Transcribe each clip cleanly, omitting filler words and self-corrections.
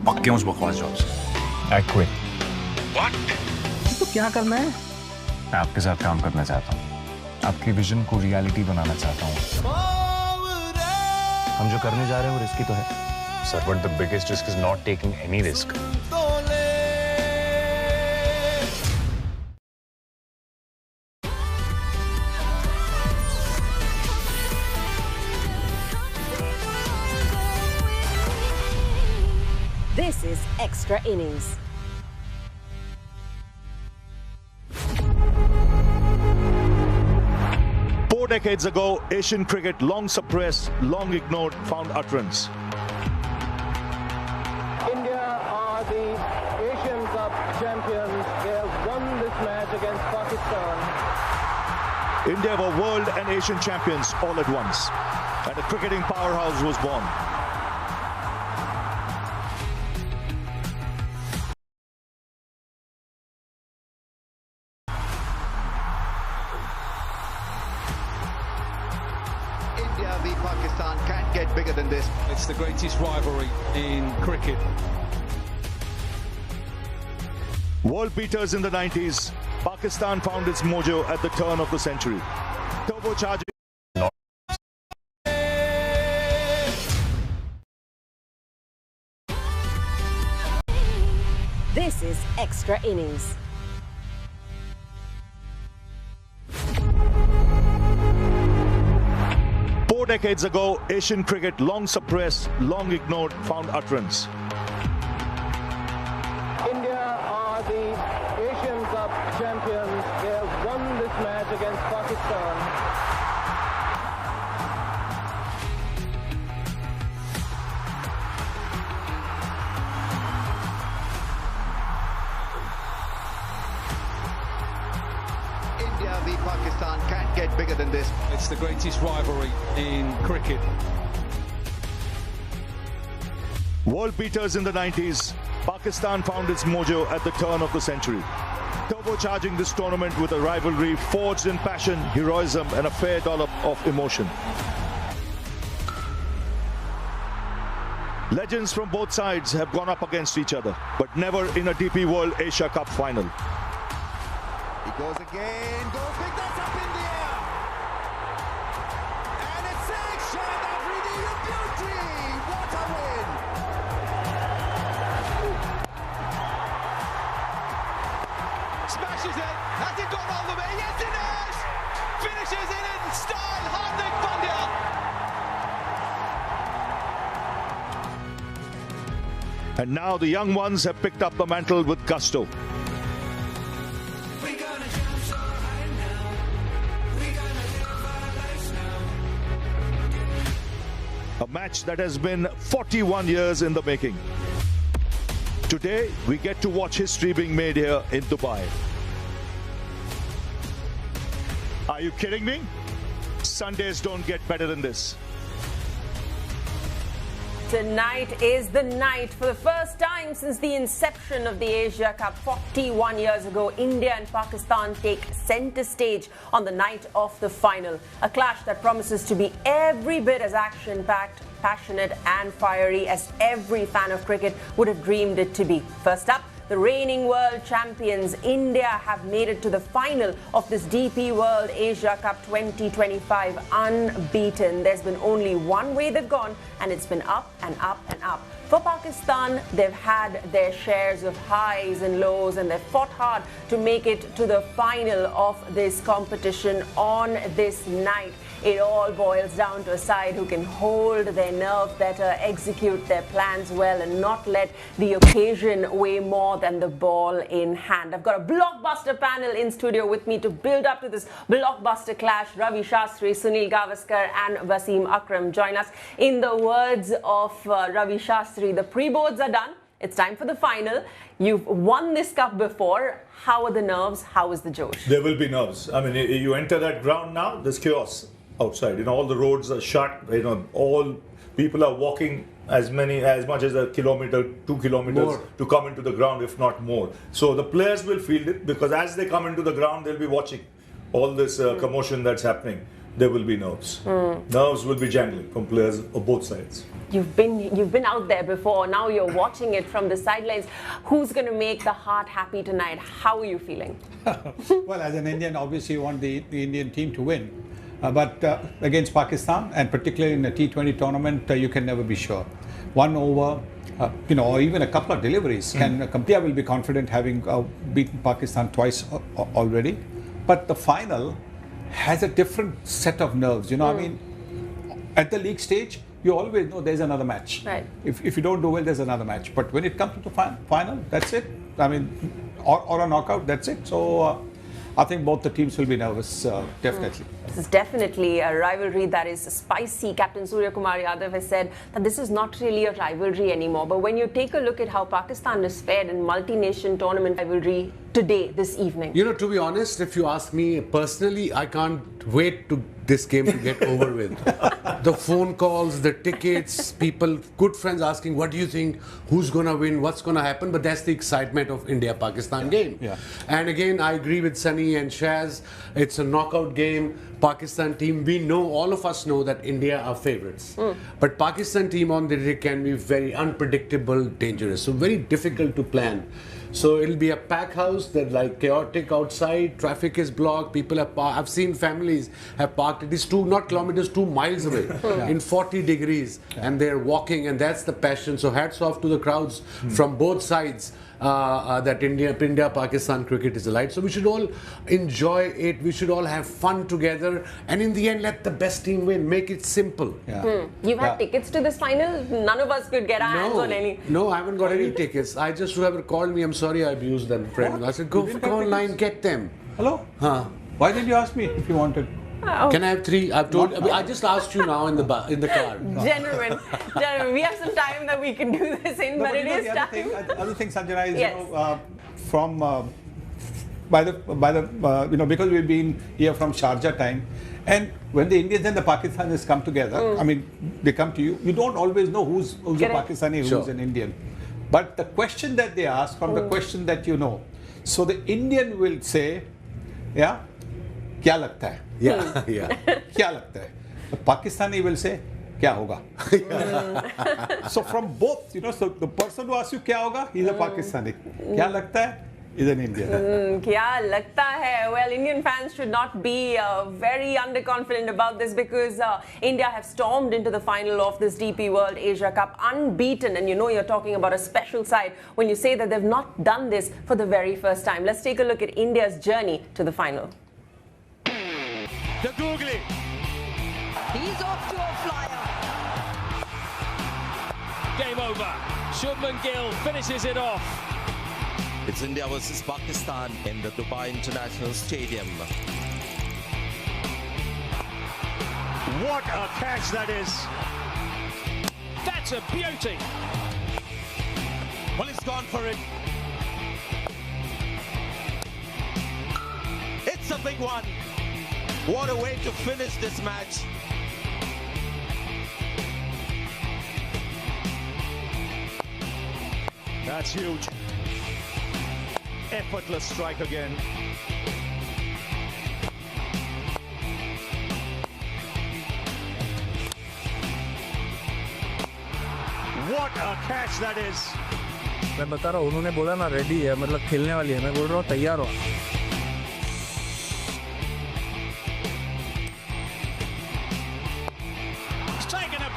पक्के उस बकवास जॉब से। I quit. What? तो क्या करना है? मैं आपके साथ काम करना चाहता हूँ, आपकी विजन को रियलिटी बनाना चाहता हूँ। हम जो करने जा रहे हैं वो रिस्की तो है। Sir, but the biggest risk is not taking any risk. This is Extra Innings. Four decades ago, Asian cricket, long suppressed, long ignored, found utterance. India are the Asian Cup champions. They have won this match against Pakistan. India were world and Asian champions all at once, and a cricketing powerhouse was born. India v Pakistan can't get bigger than this. It's the greatest rivalry in cricket. World beaters in the 90s, Pakistan found its mojo at the turn of the century. Turbocharging. This is Extra Innings. Four decades ago, Asian cricket, long suppressed, long ignored, found utterance. India are the Asian Cup champions. They have won this match against Pakistan. India v Pakistan can't get bigger than this. It's the greatest rivalry in cricket. World beaters in the 90s, Pakistan found its mojo at the turn of the century. Turbocharging this tournament with a rivalry forged in passion, heroism, and a fair dollop of emotion. Legends from both sides have gone up against each other, but never in a DP World Asia Cup final. He goes again, goes big, that's up in the air. And it's six, Shahid Afridi, a beauty. What a win. Smashes it. Has it gone all the way? Yes, it has. Finishes it in style. Hardik Pandya. And now the young ones have picked up the mantle with gusto. A match that has been 41 years in the making. Today, we get to watch history being made here in Dubai. Are you kidding me? Sundays don't get better than this. Tonight is the night. For the first time since the inception of the Asia Cup 41 years ago, India and Pakistan take centre stage on the night of the final. A clash that promises to be every bit as action-packed, passionate and fiery as every fan of cricket would have dreamed it to be. First up, the reigning world champions, India, have made it to the final of this DP World Asia Cup 2025 unbeaten. There's been only one way they've gone, and it's been up and up and up. For Pakistan, they've had their shares of highs and lows, and they've fought hard to make it to the final of this competition on this night. It all boils down to a side who can hold their nerve better, execute their plans well, and not let the occasion weigh more than the ball in hand. I've got a blockbuster panel in studio with me to build up to this blockbuster clash. Ravi Shastri, Sunil Gavaskar and Wasim Akram join us. In the words of Ravi Shastri, the pre-boards are done. It's time for the final. You've won this cup before. How are the nerves? How is the josh? There will be nerves. I mean, you enter that ground now, there's chaos outside. You know, all the roads are shut. You know, all people are walking as much as a kilometer, 2 kilometers to come into the ground, if not more. So the players will feel it, because as they come into the ground, they'll be watching all this commotion that's happening. there will be nerves. Nerves will be jangling from players of both sides. You've been out there before. Now you're watching it from the sidelines. Who's going to make the heart happy tonight? How are you feeling? Well, as an Indian, obviously you want the Indian team to win. But against Pakistan, and particularly in a T20 tournament, you can never be sure. One over, or even a couple of deliveries India will be confident having beaten Pakistan twice already. But the final has a different set of nerves. I mean, at the league stage, you always know there's another match. Right. If you don't do well, there's another match. But when it comes to the final, that's it. I mean, or a knockout, that's it. So I think both the teams will be nervous, definitely. This is definitely a rivalry that is spicy. Captain Surya Kumar Yadav has said that this is not really a rivalry anymore. But when you take a look at how Pakistan is fared in multi-nation tournament rivalry today, this evening. To be honest, if you ask me personally, I can't wait to this game to get over with. The phone calls, the tickets, people, good friends asking, what do you think? Who's going to win? What's going to happen? But that's the excitement of India-Pakistan game. Yeah. And again, I agree with Sunny and Shaz. It's a knockout game. Pakistan team, we know, all of us know that India are favorites. But Pakistan team on the day can be very unpredictable, dangerous. So very difficult to plan. So it'll be a pack house that like chaotic outside, traffic is blocked, people have I've seen families have parked, it is 2 kilometers, 2 miles away in 40 degrees and they're walking, and that's the passion. So hats off to the crowds from both sides. That India-Pakistan cricket is alive. So we should all enjoy it. We should all have fun together. And in the end, let the best team win. Make it simple. You've had tickets to this final? None of us could get our hands on any. No, I haven't got any tickets. I just, whoever called me, I'm sorry I abused them, friend. I said, go online, get them. Hello? Why did you ask me if you wanted? Can I have 3? I've told. I just asked you now in the car. Gentlemen, we have some time that we can do this in, but it is time. Other thing, Sanjana, is because we've been here from Sharjah time, and when the Indians and the Pakistanis come together, I mean, they come to you. You don't always know who's a Pakistani, who's an Indian. But the question that they ask from the question that you know, so the Indian will say, "Yeah, क्या लगता है?" Yeah. क्या लगता है? The Pakistani will say, क्या होगा? So from both, so the person who asks you क्या होगा, he's a Pakistani. क्या लगता है? He's an Indian. क्या लगता है? Well, Indian fans should not be very underconfident about this because India have stormed into the final of this DP World Asia Cup unbeaten, and you're talking about a special side when you say that they've not done this for the very first time. Let's take a look at India's journey to the final. The googly. He's off to a flyer. Game over. Shubman Gill finishes it off. It's India versus Pakistan in the Dubai International Stadium. What a catch that is. That's a beauty. Well, he's gone for it. It's a big one. What a way to finish this match. That's huge. Effortless strike again. What a catch that is. मैं बता रहा हूँ, उन्होंने बोला ना ready है, मतलब खेलने वाली है, मैं बोल रहा हूँ तैयार हो.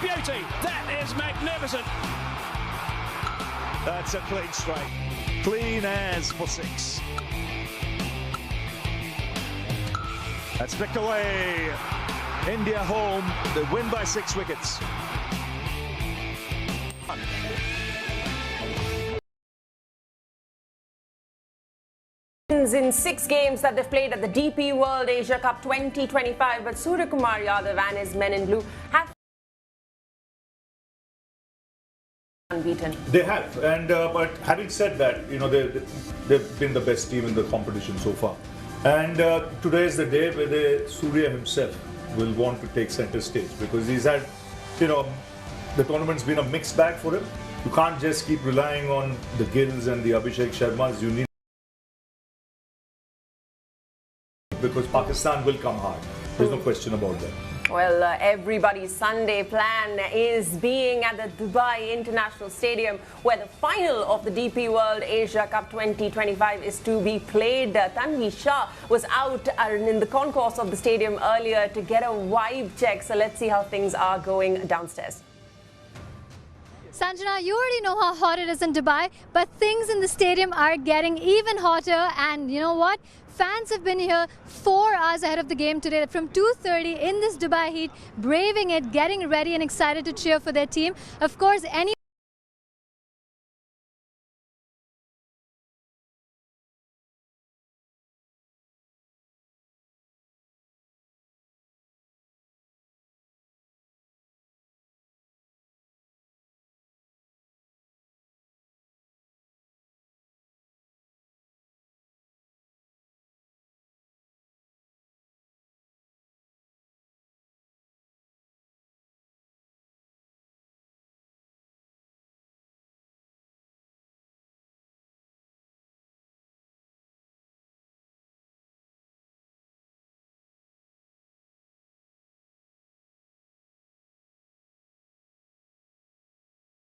Beauty. That is magnificent. That's a clean strike. Clean as for 6. That's flicked away. India home. They win by 6 wickets. In 6 games that they've played at the DP World Asia Cup 2025, but Surya Kumar Yadav and his men in blue have unbeaten. They have, and but having said that, they've been the best team in the competition so far. And today is the day where Surya himself will want to take center stage because he's had, the tournament's been a mixed bag for him. You can't just keep relying on the Gills and the Abhishek Sharmas. You need, because Pakistan will come hard. There's no question about that. Well, everybody's Sunday plan is being at the Dubai International Stadium, where the final of the DP World Asia Cup 2025 is to be played. Tanvi Shah was out in the concourse of the stadium earlier to get a vibe check. So let's see how things are going downstairs. Sanjana, you already know how hot it is in Dubai, but things in the stadium are getting even hotter. And you know what? Fans have been here 4 hours ahead of the game today, from 2:30 in this Dubai heat, braving it, getting ready and excited to cheer for their team. Of course, any